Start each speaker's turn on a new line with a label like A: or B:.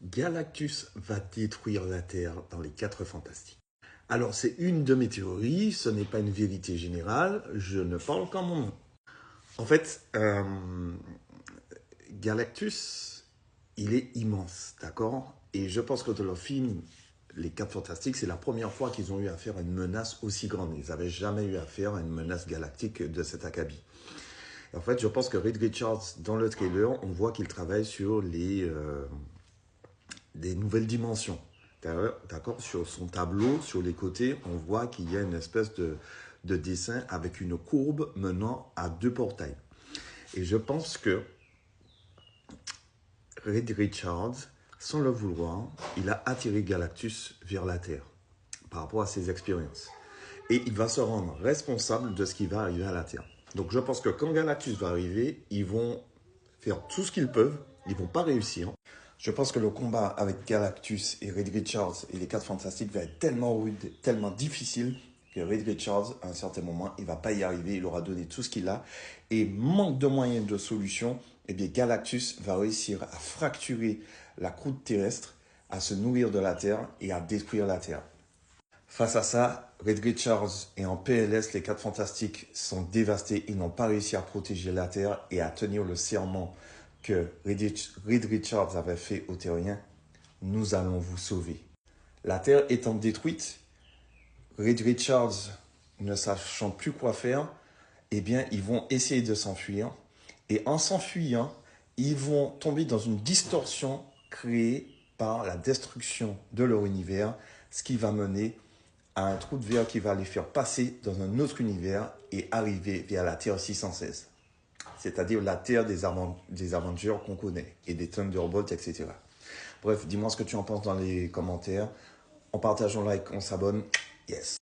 A: Galactus va détruire la Terre dans les 4 Fantastiques. Alors, c'est une de mes théories, ce n'est pas une vérité générale, je ne parle qu'en mon nom. En fait, Galactus, il est immense, d'accord? Et je pense que dans leur film, Les 4 Fantastiques, c'est la première fois qu'ils ont eu affaire à une menace aussi grande. Ils n'avaient jamais eu affaire à une menace galactique de cet acabit. En fait, je pense que Reed Richards, dans le trailer, on voit qu'il travaille sur des nouvelles dimensions. D'accord? Sur son tableau, sur les côtés, on voit qu'il y a une espèce de dessin avec une courbe menant à 2 portails. Et je pense que Reed Richards, sans le vouloir, il a attiré Galactus vers la Terre par rapport à ses expériences. Et il va se rendre responsable de ce qui va arriver à la Terre. Donc je pense que quand Galactus va arriver, ils vont faire tout ce qu'ils peuvent, ils ne vont pas réussir. Je pense que le combat avec Galactus et Reed Richards et les 4 Fantastiques va être tellement rude, tellement difficile que Reed Richards, à un certain moment, il ne va pas y arriver, il aura donné tout ce qu'il a. Et manque de moyens de solution, eh bien Galactus va réussir à fracturer la croûte terrestre, à se nourrir de la Terre et à détruire la Terre. Face à ça, Reed Richards et en PLS, les 4 Fantastiques sont dévastés. Ils n'ont pas réussi à protéger la Terre et à tenir le serment que Reed Richards avait fait aux Terriens. Nous allons vous sauver. La Terre étant détruite, Reed Richards ne sachant plus quoi faire, eh bien, ils vont essayer de s'enfuir. Et en s'enfuyant, ils vont tomber dans une distorsion créée par la destruction de leur univers, ce qui va mener à un trou de verre qui va les faire passer dans un autre univers et arriver vers la Terre 616. C'est-à-dire la Terre des Avengers qu'on connaît et des Thunderbolts, etc. Bref, dis-moi ce que tu en penses dans les commentaires. On partage, on like, on s'abonne. Yes.